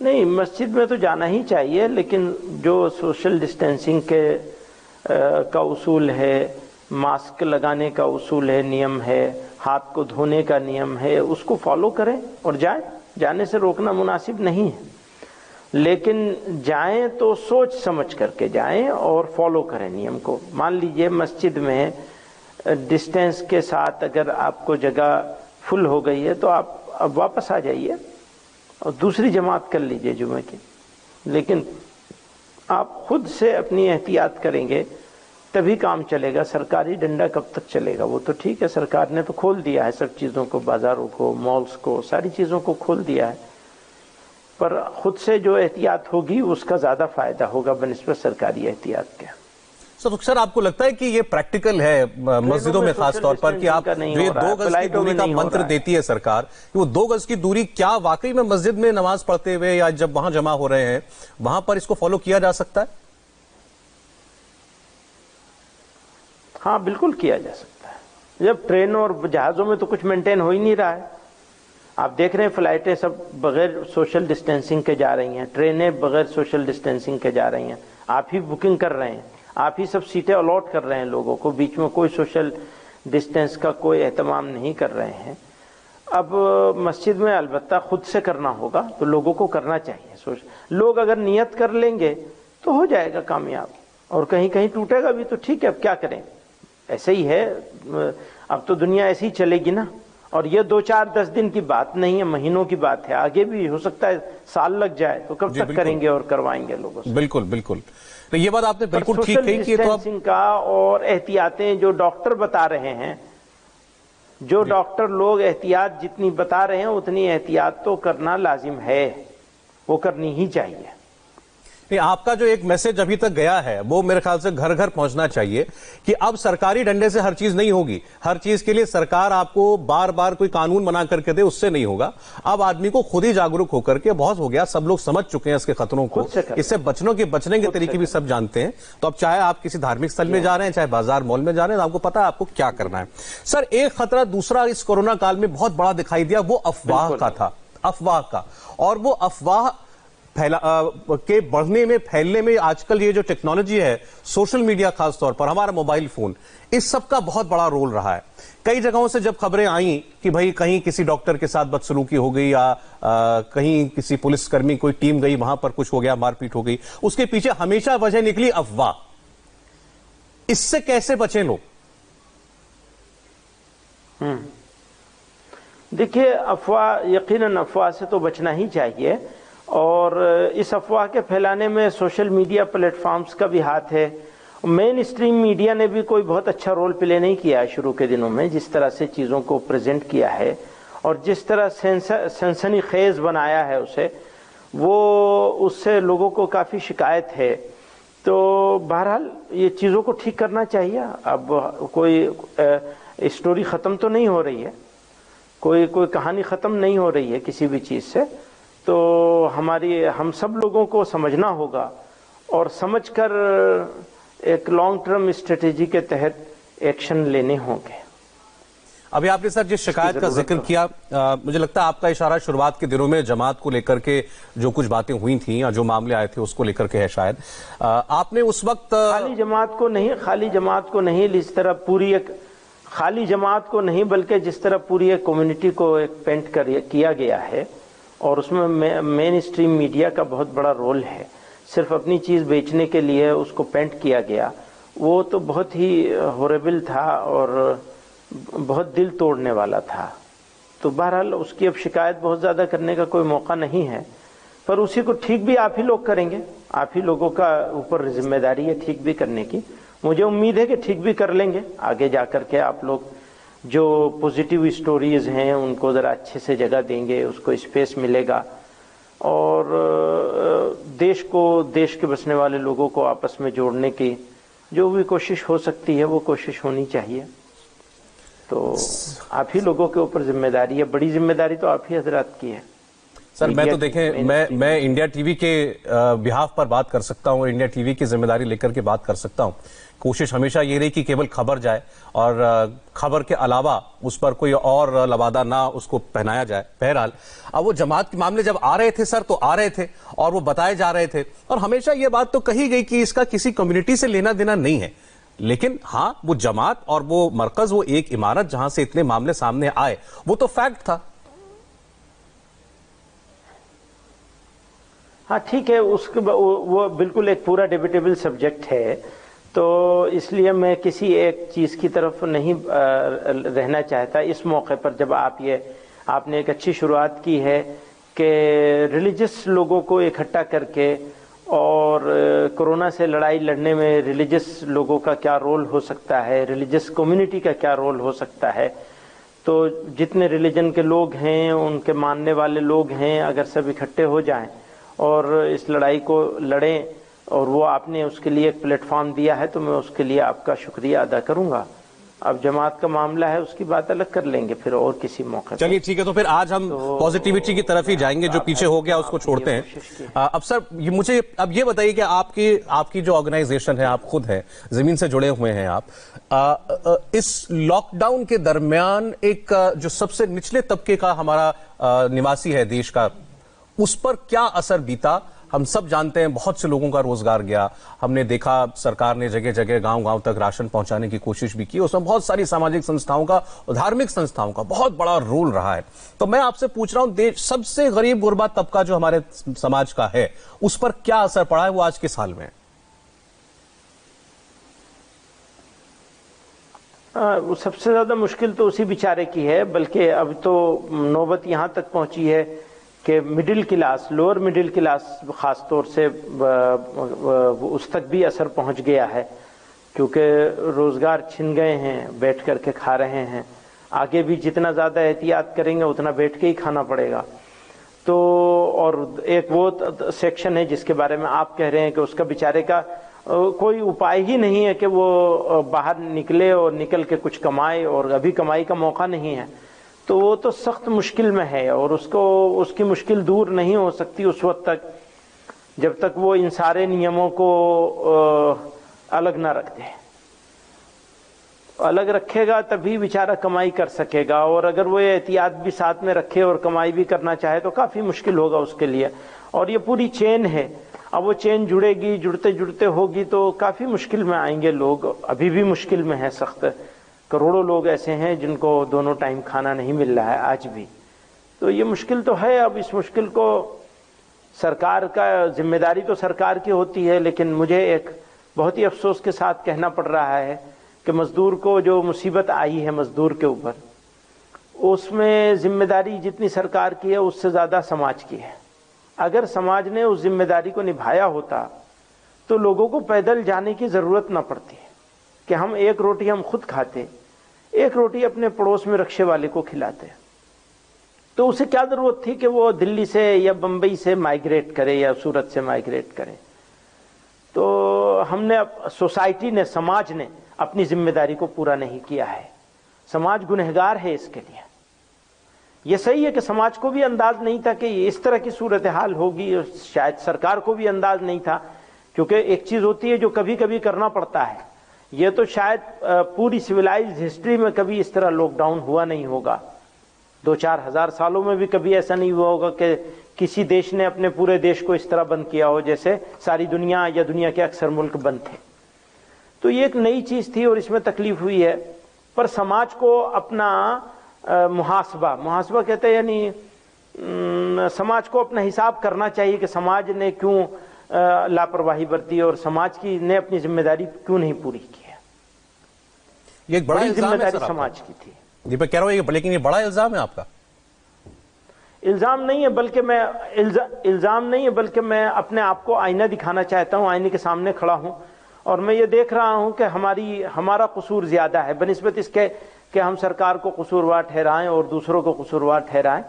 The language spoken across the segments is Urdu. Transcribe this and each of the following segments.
نہیں، مسجد میں تو جانا ہی چاہیے، لیکن جو سوشل ڈسٹینسنگ کا اصول ہے، ماسک لگانے کا اصول ہے، نیم ہے، ہاتھ کو دھونے کا نیم ہے، اس کو فالو کریں اور جائیں. جانے سے روکنا مناسب نہیں ہے، لیکن جائیں تو سوچ سمجھ کر کے جائیں اور فالو کریں نیم کو. مان لیجئے مسجد میں ڈسٹینس کے ساتھ اگر آپ کو جگہ فل ہو گئی ہے تو آپ اب واپس آ جائیے اور دوسری جماعت کر لیجئے جمعہ کی. لیکن آپ خود سے اپنی احتیاط کریں گے تبھی کام چلے گا. سرکاری ڈنڈا کب تک چلے گا؟ وہ تو ٹھیک ہے، سرکار نے تو کھول دیا ہے سب چیزوں کو، بازاروں کو، مالز کو، ساری چیزوں کو کھول دیا ہے، پر خود سے جو احتیاط ہوگی اس کا زیادہ فائدہ ہوگا بنسبت سرکاری احتیاط کے. سر آپ کو لگتا ہے کہ یہ پریکٹیکل ہے مسجدوں میں خاص طور پر کہ آپ جو یہ 2 گز کی دوری کا منتر دیتی ہے سرکار، کہ وہ 2 گز کی دوری کیا واقعی میں مسجد میں نماز پڑھتے ہوئے یا جب وہاں جمع ہو رہے ہیں وہاں پر اس کو فالو کیا جا سکتا ہے؟ ہاں بالکل کیا جا سکتا ہے. جب ٹرینوں اور جہازوں میں تو کچھ مینٹین ہو ہی نہیں رہا ہے. آپ دیکھ رہے ہیں فلائٹیں سب بغیر سوشل ڈسٹینسنگ کے جا رہی ہیں، ٹرینیں بغیر سوشل ڈسٹینسنگ کے جا رہی ہیں. آپ ہی بکنگ کر رہے ہیں، آپ ہی سب سیٹیں الاٹ کر رہے ہیں لوگوں کو، بیچ میں کوئی سوشل ڈسٹینس کا کوئی اہتمام نہیں کر رہے ہیں. اب مسجد میں البتہ خود سے کرنا ہوگا تو لوگوں کو کرنا چاہیے. لوگ اگر نیت کر لیں گے تو ہو جائے گا کامیاب، اور کہیں کہیں ٹوٹے گا بھی تو ٹھیک ہے، اب کیا کریں، ایسے ہی ہے. اب تو دنیا ایسی ہی چلے گی نا. اور یہ 2-4-10 دن کی بات نہیں ہے، مہینوں کی بات ہے، آگے بھی ہو سکتا ہے سال لگ جائے. تو کب تک کریں گے اور کروائیں گے لوگوں سے؟ بالکل بالکل. تو یہ بات آپ نے بالکل ٹھیک کہی کہ تو کا اور احتیاطیں جو ڈاکٹر بتا رہے ہیں، جو ڈاکٹر لوگ احتیاط جتنی بتا رہے ہیں اتنی احتیاط تو کرنا لازم ہے، وہ کرنی ہی چاہیے. آپ کا جو ایک میسج ابھی تک گیا ہے وہ میرے خیال سے گھر گھر پہنچنا چاہیے کہ اب سرکاری ڈنڈے سے ہر چیز نہیں ہوگی. ہر چیز کے لیے سرکار آپ کو بار بار کوئی قانون بنا کر کے دے، اس سے نہیں ہوگا. اب آدمی کو خود ہی جاگروک ہو کر کے، بہت ہو گیا، سب لوگ سمجھ چکے ہیں اس کے خطروں کو، اس سے بچنے کے طریقے بھی سب جانتے ہیں. تو اب چاہے آپ کسی دھارمک استھل میں جا رہے ہیں، چاہے بازار مال میں جا رہے ہیں، آپ کو پتا ہے آپ کو کیا کرنا ہے. سر ایک خطرہ دوسرا اس کورونا کال میں بہت بڑا دکھائی دیا، وہ افواہ کا تھا، افواہ کا. اور وہ افواہ کے بڑھنے میں، پھیلنے میں آج کل یہ جو ٹیکنالوجی ہے، سوشل میڈیا خاص طور پر، ہمارا موبائل فون، اس سب کا بہت بڑا رول رہا ہے. کئی جگہوں سے جب خبریں آئیں کہ بھئی کہیں کسی ڈاکٹر کے ساتھ بدسلوکی ہو گئی یا کہیں کسی پولیس کرمی کوئی ٹیم گئی وہاں پر کچھ ہو گیا، مار پیٹ ہو گئی، اس کے پیچھے ہمیشہ وجہ نکلی افواہ. اس سے کیسے بچیں لوگ؟ دیکھیے، افواہ، یقیناً افواہ سے تو بچنا ہی چاہیے، اور اس افواہ کے پھیلانے میں سوشل میڈیا پلیٹ فارمز کا بھی ہاتھ ہے. مین اسٹریم میڈیا نے بھی کوئی بہت اچھا رول پلے نہیں کیا ہے شروع کے دنوں میں، جس طرح سے چیزوں کو پریزنٹ کیا ہے اور جس طرح سنسنی خیز بنایا ہے اسے، وہ اس سے لوگوں کو کافی شکایت ہے. تو بہرحال یہ چیزوں کو ٹھیک کرنا چاہیے. اب کوئی اسٹوری ختم تو نہیں ہو رہی ہے، کوئی کہانی ختم نہیں ہو رہی ہے کسی بھی چیز سے. تو ہم سب لوگوں کو سمجھنا ہوگا اور سمجھ کر ایک لانگ ٹرم اسٹریٹجی کے تحت ایکشن لینے ہوں گے. ابھی آپ نے سر جس شکایت کا ذکر کیا، مجھے لگتا ہے آپ کا اشارہ شروعات کے دنوں میں جماعت کو لے کر کے جو کچھ باتیں ہوئی تھیں یا جو معاملے آئے تھے اس کو لے کر کے ہے شاید. آپ نے اس وقت خالی جماعت کو نہیں اس طرح پوری ایک خالی جماعت کو نہیں، بلکہ جس طرح پوری ایک کمیونٹی کو ایک پینٹ کیا گیا ہے، اور اس میں مین اسٹریم میڈیا کا بہت بڑا رول ہے. صرف اپنی چیز بیچنے کے لیے اس کو پینٹ کیا گیا، وہ تو بہت ہی ہوریبل تھا اور بہت دل توڑنے والا تھا. تو بہرحال اس کی اب شکایت بہت زیادہ کرنے کا کوئی موقع نہیں ہے، پر اسی کو ٹھیک بھی آپ ہی لوگ کریں گے. آپ ہی لوگوں کا اوپر ذمہ داری ہے ٹھیک بھی کرنے کی. مجھے امید ہے کہ ٹھیک بھی کر لیں گے آگے جا کر کے. آپ لوگ جو پوزیٹیو اسٹوریز ہیں ان کو ذرا اچھے سے جگہ دیں گے، اس کو اسپیس ملے گا، اور دیش کے بسنے والے لوگوں کو آپس میں جوڑنے کی جو بھی کوشش ہو سکتی ہے وہ کوشش ہونی چاہیے. تو آپ ہی لوگوں کے اوپر ذمہ داری ہے، بڑی ذمہ داری تو آپ ہی حضرات کی ہے. سر میں تو دیکھیں میں انڈیا ٹی وی کے بہاف پر بات کر سکتا ہوں, انڈیا ٹی وی کی ذمہ داری لے کر کے بات کر سکتا ہوں. کوشش ہمیشہ یہ رہی کہ کیول خبر جائے اور خبر کے علاوہ اس پر کوئی اور لبادہ نہ اس کو پہنایا جائے. بہرحال اب وہ جماعت کے معاملے جب آ رہے تھے سر تو آ رہے تھے اور وہ بتائے جا رہے تھے, اور ہمیشہ یہ بات تو کہی گئی کہ اس کا کسی کمیونٹی سے لینا دینا نہیں ہے, لیکن ہاں وہ جماعت اور وہ مرکز, وہ ایک عمارت جہاں سے اتنے معاملے سامنے آئے, وہ تو فیکٹ تھا. ہاں ٹھیک ہے, اس کے وہ بالکل ایک پورا ڈیبیٹیبل سبجیکٹ ہے, تو اس لیے میں کسی ایک چیز کی طرف نہیں رہنا چاہتا اس موقع پر, جب آپ نے ایک اچھی شروعات کی ہے کہ ریلیجس لوگوں کو اکٹھا کر کے اور کورونا سے لڑائی لڑنے میں ریلیجس لوگوں کا کیا رول ہو سکتا ہے, ریلیجس کمیونٹی کا کیا رول ہو سکتا ہے. تو جتنے ریلیجن کے لوگ ہیں, ان کے ماننے والے لوگ ہیں, اگر سب اکٹھے ہو جائیں اور اس لڑائی کو لڑیں, اور وہ آپ نے اس کے لیے ایک پلیٹ فارم دیا ہے, تو میں اس کے لیے آپ کا شکریہ ادا کروں گا. اب جماعت کا معاملہ ہے, اس کی بات الگ کر لیں گے پھر اور کسی موقع پر. چلیے ٹھیک ہے, تو پھر آج ہم پازیٹیوٹی کی طرف ہی جائیں گے, جو پیچھے ہو گیا اس کو چھوڑتے ہیں. اب سر مجھے اب یہ بتائیے کہ آپ کی جو آرگنائزیشن ہے, آپ خود ہیں, زمین سے جڑے ہوئے ہیں آپ, اس لاک ڈاؤن کے درمیان ایک جو سب سے نچلے طبقے کا ہمارا نواسی ہے دیش کا, اس پر کیا اثر بیتا؟ ہم سب جانتے ہیں بہت سے لوگوں کا روزگار گیا, ہم نے دیکھا سرکار نے جگہ جگہ گاؤں گاؤں تک راشن پہنچانے کی کوشش بھی کی, اس میں بہت ساری سماجک سنستھاؤں کا اور دھارمک سنستھاؤں کا بہت بڑا رول رہا ہے. تو میں آپ سے پوچھ رہا ہوں, سب سے غریب غربا طبقہ جو ہمارے سماج کا ہے, اس پر کیا اثر پڑا ہے, وہ آج کس حال میں ہے؟ سب سے زیادہ مشکل تو اسی بیچارے کی ہے, بلکہ اب تو نوبت یہاں تک پہنچی ہے کہ middle class, lower middle class خاص طور سے اس تک بھی اثر پہنچ گیا ہے, کیونکہ روزگار چھن گئے ہیں, بیٹھ کر کے کھا رہے ہیں. آگے بھی جتنا زیادہ احتیاط کریں گے اتنا بیٹھ کے ہی کھانا پڑے گا. تو اور ایک وہ سیکشن ہے جس کے بارے میں آپ کہہ رہے ہیں کہ اس کا بیچارے کا کوئی اپائے ہی نہیں ہے کہ وہ باہر نکلے اور نکل کے کچھ کمائے, اور ابھی کمائی کا موقع نہیں ہے. تو وہ تو سخت مشکل میں ہے, اور اس کی مشکل دور نہیں ہو سکتی اس وقت تک جب تک وہ ان سارے نیموں کو الگ نہ رکھ دے. الگ رکھے گا تبھی بیچارہ کمائی کر سکے گا, اور اگر وہ احتیاط بھی ساتھ میں رکھے اور کمائی بھی کرنا چاہے تو کافی مشکل ہوگا اس کے لیے. اور یہ پوری چین ہے, اب وہ چین جڑے گی, جڑتے جڑتے ہوگی تو کافی مشکل میں آئیں گے لوگ. ابھی بھی مشکل میں ہے سخت, کروڑوں لوگ ایسے ہیں جن کو دونوں ٹائم کھانا نہیں مل رہا ہے آج بھی. تو یہ مشکل تو ہے. اب اس مشکل کو سرکار کا, ذمہ داری تو سرکار کی ہوتی ہے, لیکن مجھے ایک بہت ہی افسوس کے ساتھ کہنا پڑ رہا ہے کہ مزدور کو جو مصیبت آئی ہے مزدور کے اوپر, اس میں ذمہ داری جتنی سرکار کی ہے اس سے زیادہ سماج کی ہے. اگر سماج نے اس ذمہ داری کو نبھایا ہوتا تو لوگوں کو پیدل جانے کی ضرورت نہ پڑتی کہ ہم ایک روٹی ہم خود کھاتے, ایک روٹی اپنے پڑوس میں رکشے والے کو کھلاتے. تو اسے کیا ضرورت تھی کہ وہ دلی سے یا بمبئی سے مائیگریٹ کرے یا سورت سے مائیگریٹ کرے. تو ہم نے, سوسائٹی نے, سماج نے اپنی ذمہ داری کو پورا نہیں کیا ہے. سماج گنہگار ہے اس کے لیے. یہ صحیح ہے کہ سماج کو بھی انداز نہیں تھا کہ اس طرح کی صورتحال ہوگی, شاید سرکار کو بھی انداز نہیں تھا, کیونکہ ایک چیز ہوتی ہے جو کبھی کبھی کرنا پڑتا ہے. یہ تو شاید پوری سویلائزڈ ہسٹری میں کبھی اس طرح لاک ڈاؤن ہوا نہیں ہوگا. 2-4 ہزار سالوں میں بھی کبھی ایسا نہیں ہوا ہوگا کہ کسی دیش نے اپنے پورے دیش کو اس طرح بند کیا ہو جیسے ساری دنیا یا دنیا کے اکثر ملک بند تھے. تو یہ ایک نئی چیز تھی اور اس میں تکلیف ہوئی ہے. پر سماج کو اپنا محاسبہ کہتے ہیں, یعنی سماج کو اپنا حساب کرنا چاہیے کہ سماج نے کیوں لاپرواہی برتی اور سماج کی نے اپنی ذمہ داری کیوں نہیں پوری کی ہے. یہ ایک بڑا ذمہ داری سماج کی تھی. جی میں کہہ رہا ہوں, لیکن یہ بڑا الزام ہے آپ کا. الزام نہیں ہے, بلکہ میں اپنے آپ کو آئینہ دکھانا چاہتا ہوں. آئینے کے سامنے کھڑا ہوں اور میں یہ دیکھ رہا ہوں کہ ہمارا قصور زیادہ ہے بنسبت اس کے کہ ہم سرکار کو قصوروار ٹھہرائیں اور دوسروں کو قصوروار ٹھہرائیں.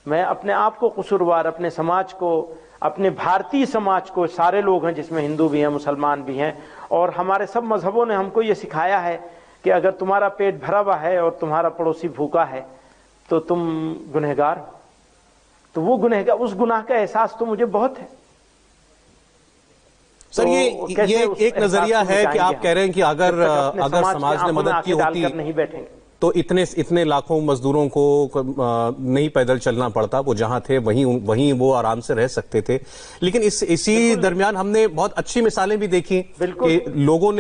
میں اپنے آپ کو قصوروار, اپنے سماج کو, اپنے بھارتی سماج کو, سارے لوگ ہیں جس میں ہندو بھی ہیں, مسلمان بھی ہیں, اور ہمارے سب مذہبوں نے ہم کو یہ سکھایا ہے کہ اگر تمہارا پیٹ بھرا ہوا ہے اور تمہارا پڑوسی بھوکا ہے تو تم گنہگار ہو, تو وہ گنہگار، اس گناہ کا احساس تو مجھے بہت ہے. سر یہ ایک نظریہ ہے کہ آپ کہہ رہے ہیں کہ اگر سماج نے مدد کی ہوتی نہیں بیٹھیں گے تو اتنے لاکھوں مزدوروں کو نہیں پیدل چلنا پڑتا، وہ جہاں تھے وہیں وہ آرام سے رہ سکتے تھے. لیکن اسی درمیان ہم نے بہت اچھی مثالیں بھی دیکھی کہ لوگوں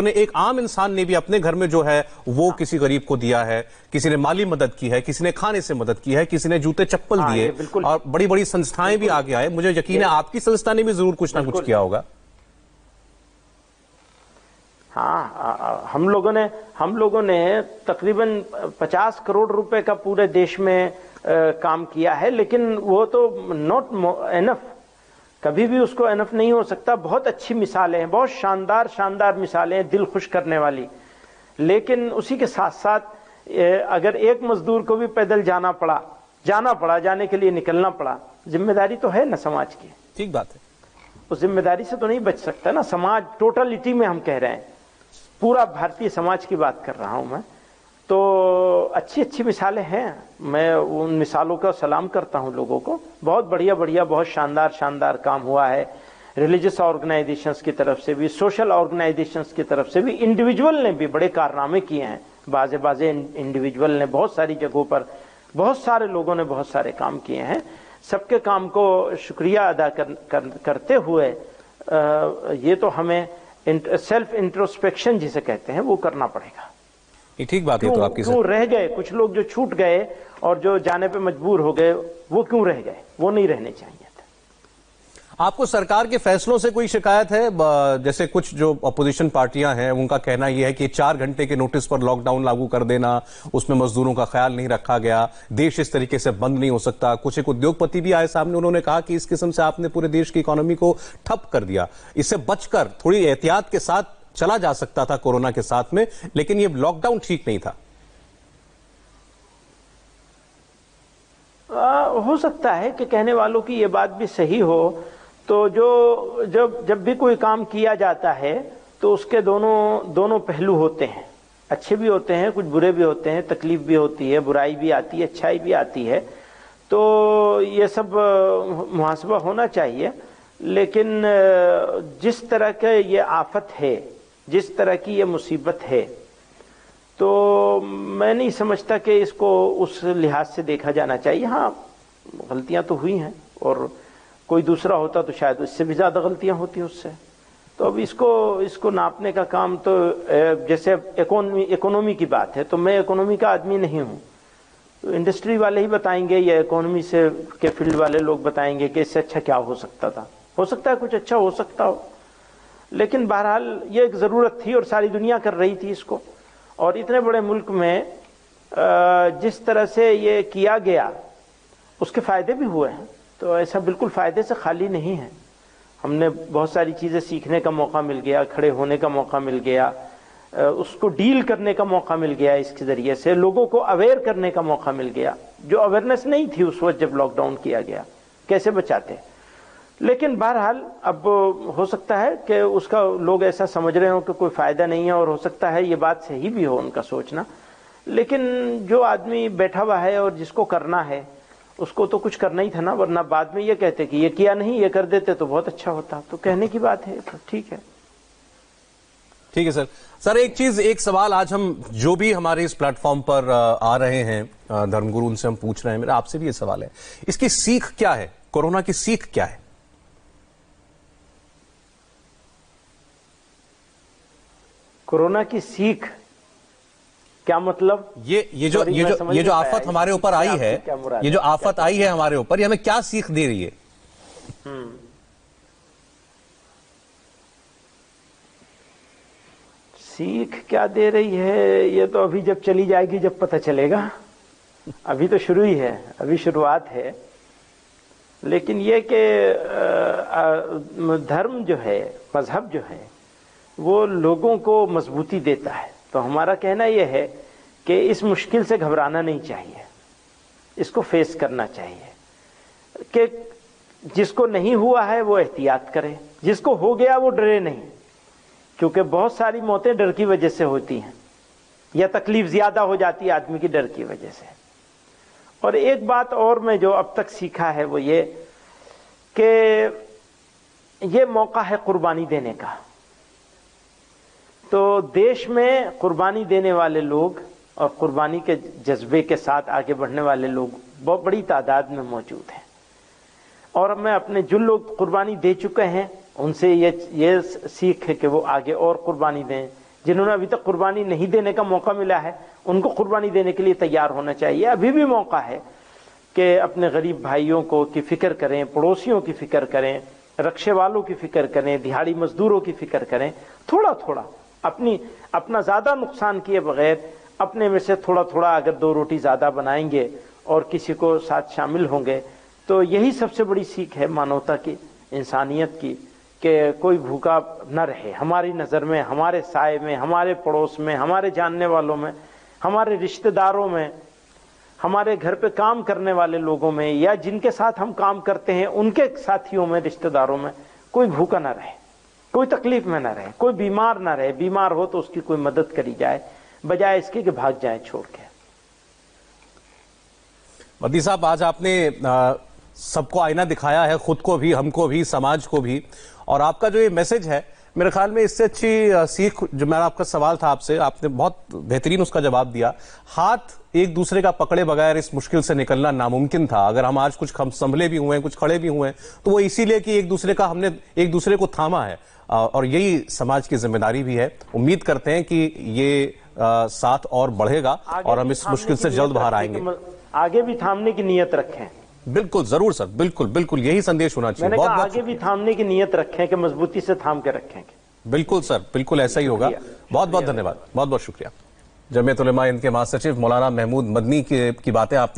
نے ایک عام انسان نے بھی اپنے گھر میں جو ہے وہ کسی غریب کو دیا ہے، کسی نے مالی مدد کی ہے، کسی نے کھانے سے مدد کی ہے، کسی نے جوتے چپل دیے، اور بڑی بڑی سنستھائیں بھی آگے آئے. مجھے یقین ہے آپ کی سنستھا نے بھی ضرور کچھ نہ کچھ کیا ہوگا. ہاں، ہم لوگوں نے تقریباً 50 کروڑ روپے کا پورے دیش میں کام کیا ہے، لیکن وہ تو ناٹ انف، کبھی بھی اس کو انف نہیں ہو سکتا. بہت اچھی مثالیں ہیں، بہت شاندار مثالیں ہیں، دل خوش کرنے والی. لیکن اسی کے ساتھ ساتھ اگر ایک مزدور کو بھی پیدل جانے کے لیے نکلنا پڑا، ذمہ داری تو ہے نا سماج کی. ٹھیک بات ہے. اس ذمہ داری سے تو نہیں بچ سکتا نا سماج. ٹوٹلٹی میں ہم کہہ رہے ہیں، پورا بھارتی سماج کی بات کر رہا ہوں میں. تو اچھی مثالیں ہیں، میں ان مثالوں کا سلام کرتا ہوں لوگوں کو. بہت بڑھیا بہت شاندار کام ہوا ہے. ریلیجس آرگنائزیشنز کی طرف سے بھی، سوشل آرگنائزیشنز کی طرف سے بھی، انڈیویجول نے بھی بڑے کارنامے کیے ہیں. بعض انڈیویجول نے بہت ساری جگہوں پر، بہت سارے لوگوں نے بہت سارے کام کیے ہیں. سب کے کام کو شکریہ ادا کرتے ہوئے یہ تو ہمیں سیلف انٹروسپیکشن جسے کہتے ہیں وہ کرنا پڑے گا. یہ ٹھیک بات ہے. تو آپ کی کیوں رہ گئے کچھ لوگ جو چھوٹ گئے اور جو جانے پہ مجبور ہو گئے، وہ کیوں رہ گئے؟ وہ نہیں رہنے چاہیے تھے. آپ کو سرکار کے فیصلوں سے کوئی شکایت ہے؟ جیسے کچھ جو اپوزیشن پارٹیاں ہیں ان کا کہنا یہ ہے کہ 4 گھنٹے کے نوٹس پر لاک ڈاؤن لاگو کر دینا، اس میں مزدوروں کا خیال نہیں رکھا گیا، دیش اس طریقے سے بند نہیں ہو سکتا. کچھ ایک ادیوگ پتی بھی آئے سامنے، انہوں نے کہا کہ اس قسم سے آپ نے پورے دیش کی اکانومی کو ٹھپ کر دیا. اس سے بچ کر تھوڑی احتیاط کے ساتھ چلا جا سکتا تھا کورونا کے ساتھ میں، لیکن یہ لاک ڈاؤن ٹھیک نہیں تھا. ہو سکتا ہے کہ کہنے والوں کی یہ بات بھی صحیح ہو. تو جب بھی کوئی کام کیا جاتا ہے تو اس کے دونوں پہلو ہوتے ہیں، اچھے بھی ہوتے ہیں، کچھ برے بھی ہوتے ہیں، تکلیف بھی ہوتی ہے، برائی بھی آتی ہے، اچھائی بھی آتی ہے. تو یہ سب محاسبہ ہونا چاہیے. لیکن جس طرح کا یہ آفت ہے، جس طرح کی یہ مصیبت ہے، تو میں نہیں سمجھتا کہ اس کو اس لحاظ سے دیکھا جانا چاہیے. ہاں، غلطیاں تو ہوئی ہیں، اور کوئی دوسرا ہوتا تو شاید اس سے بھی زیادہ غلطیاں ہوتی اس سے. تو اب اس کو ناپنے کا کام تو جیسے اکانومی کی بات ہے، تو میں اکانومی کا آدمی نہیں ہوں. تو انڈسٹری والے ہی بتائیں گے یا اکانومی سے کے فیلڈ والے لوگ بتائیں گے کہ اس سے اچھا کیا ہو سکتا تھا. ہو سکتا ہے کچھ اچھا ہو سکتا ہو، لیکن بہرحال یہ ایک ضرورت تھی اور ساری دنیا کر رہی تھی اس کو. اور اتنے بڑے ملک میں جس طرح سے یہ کیا گیا اس کے فائدے بھی ہوئے ہیں. تو ایسا بالکل فائدے سے خالی نہیں ہے. ہم نے بہت ساری چیزیں سیکھنے کا موقع مل گیا، کھڑے ہونے کا موقع مل گیا، اس کو ڈیل کرنے کا موقع مل گیا. اس کے ذریعے سے لوگوں کو اویئر کرنے کا موقع مل گیا، جو اویئرنیس نہیں تھی اس وقت جب لاک ڈاؤن کیا گیا، کیسے بچاتے. لیکن بہرحال اب ہو سکتا ہے کہ اس کا لوگ ایسا سمجھ رہے ہوں کہ کوئی فائدہ نہیں ہے، اور ہو سکتا ہے یہ بات صحیح بھی ہو ان کا سوچنا. لیکن جو آدمی بیٹھا ہوا ہے اور جس کو کرنا ہے اس کو تو کچھ کرنا ہی تھا نا، ورنہ بعد میں یہ کہتے کہ یہ کیا نہیں، یہ کر دیتے تو بہت اچھا ہوتا. تو کہنے کی بات ہے، تو ٹھیک ہے. ٹھیک ہے سر ایک سوال آج ہم جو بھی ہمارے اس پلیٹ فارم پر آ رہے ہیں دھرم گرو، ان سے ہم پوچھ رہے ہیں. میرا آپ سے بھی یہ سوال ہے، اس کی سیکھ کیا ہے؟ کورونا کی سیکھ کیا ہے؟ کورونا کی سیکھ کیا مطلب؟ یہ جو آفت ہمارے اوپر آئی ہے، یہ جو آفت آئی ہے ہمارے اوپر، یہ ہمیں کیا سیکھ دے رہی ہے؟ سیکھ کیا دے رہی ہے یہ تو ابھی جب چلی جائے گی جب پتہ چلے گا. ابھی تو شروع ہی ہے، ابھی شروعات ہے. لیکن یہ کہ دھرم جو ہے، مذہب جو ہے، وہ لوگوں کو مضبوطی دیتا ہے. تو ہمارا کہنا یہ ہے کہ اس مشکل سے گھبرانا نہیں چاہیے، اس کو فیس کرنا چاہیے. کہ جس کو نہیں ہوا ہے وہ احتیاط کرے، جس کو ہو گیا وہ ڈرے نہیں. کیونکہ بہت ساری موتیں ڈر کی وجہ سے ہوتی ہیں، یا تکلیف زیادہ ہو جاتی ہے آدمی کی ڈر کی وجہ سے. اور ایک بات اور میں جو اب تک سیکھا ہے وہ یہ کہ یہ موقع ہے قربانی دینے کا. تو دیش میں قربانی دینے والے لوگ اور قربانی کے جذبے کے ساتھ آگے بڑھنے والے لوگ بہت بڑی تعداد میں موجود ہیں. اور میں اپنے جو لوگ قربانی دے چکے ہیں ان سے یہ سیکھ ہے کہ وہ آگے اور قربانی دیں. جنہوں نے ابھی تک قربانی نہیں دینے کا موقع ملا ہے ان کو قربانی دینے کے لیے تیار ہونا چاہیے. ابھی بھی موقع ہے کہ اپنے غریب بھائیوں کی فکر کریں, پڑوسیوں کی فکر کریں, رکشے والوں کی فکر کریں, دیہڑی مزدوروں کی فکر کریں. تھوڑا تھوڑا اپنا زیادہ نقصان کیے بغیر اپنے میں سے تھوڑا تھوڑا اگر 2 روٹی زیادہ بنائیں گے اور کسی کو ساتھ شامل ہوں گے تو یہی سب سے بڑی سیکھ ہے مانوتا کی, انسانیت کی, کہ کوئی بھوکا نہ رہے. ہماری نظر میں, ہمارے سائے میں, ہمارے پڑوس میں, ہمارے جاننے والوں میں, ہمارے رشتہ داروں میں, ہمارے گھر پہ کام کرنے والے لوگوں میں, یا جن کے ساتھ ہم کام کرتے ہیں ان کے ساتھیوں میں, رشتہ داروں میں کوئی بھوکا نہ رہے, کوئی تکلیف میں نہ رہے, کوئی بیمار نہ رہے. بیمار ہو تو اس کی کوئی مدد کری جائے بجائے اس کے کہ بھاگ جائیں چھوڑ کے. مدنی صاحب, آج آپ نے سب کو آئینہ دکھایا ہے, خود کو بھی, ہم کو بھی, سماج کو بھی. اور آپ کا جو یہ میسج ہے میرے خیال میں اس سے اچھی سیکھ, جو میرا آپ کا سوال تھا آپ سے, آپ نے بہت بہترین اس کا جواب دیا. ہاتھ ایک دوسرے کا پکڑے بغیر اس مشکل سے نکلنا ناممکن تھا. اگر ہم آج کچھ سنبھلے بھی ہوئے ہیں, کچھ کھڑے بھی ہوئے ہیں, تو وہ اسی لیے کہ ہم نے ایک دوسرے کو تھاما ہے. اور یہی سماج کی ذمہ داری بھی ہے. امید کرتے ہیں کہ یہ ساتھ اور بڑھے گا اور ہم اس مشکل سے جلد باہر آئیں گے. آگے بھی تھامنے کی نیت رکھیں. بالکل, ضرور سر, بالکل بالکل یہی سندیش ہونا چاہیے. میں نے کہا آگے بھی تھامنے کی نیت رکھیں کہ مضبوطی سے تھام کے رکھیں. بالکل سر, بالکل ایسا ہی ہوگا. بہت بہت دھنیہ واد, بہت بہت شکریہ. جمعیت علماء ہند کے مہا سچیو مولانا محمود مدنی کی باتیں آپ نے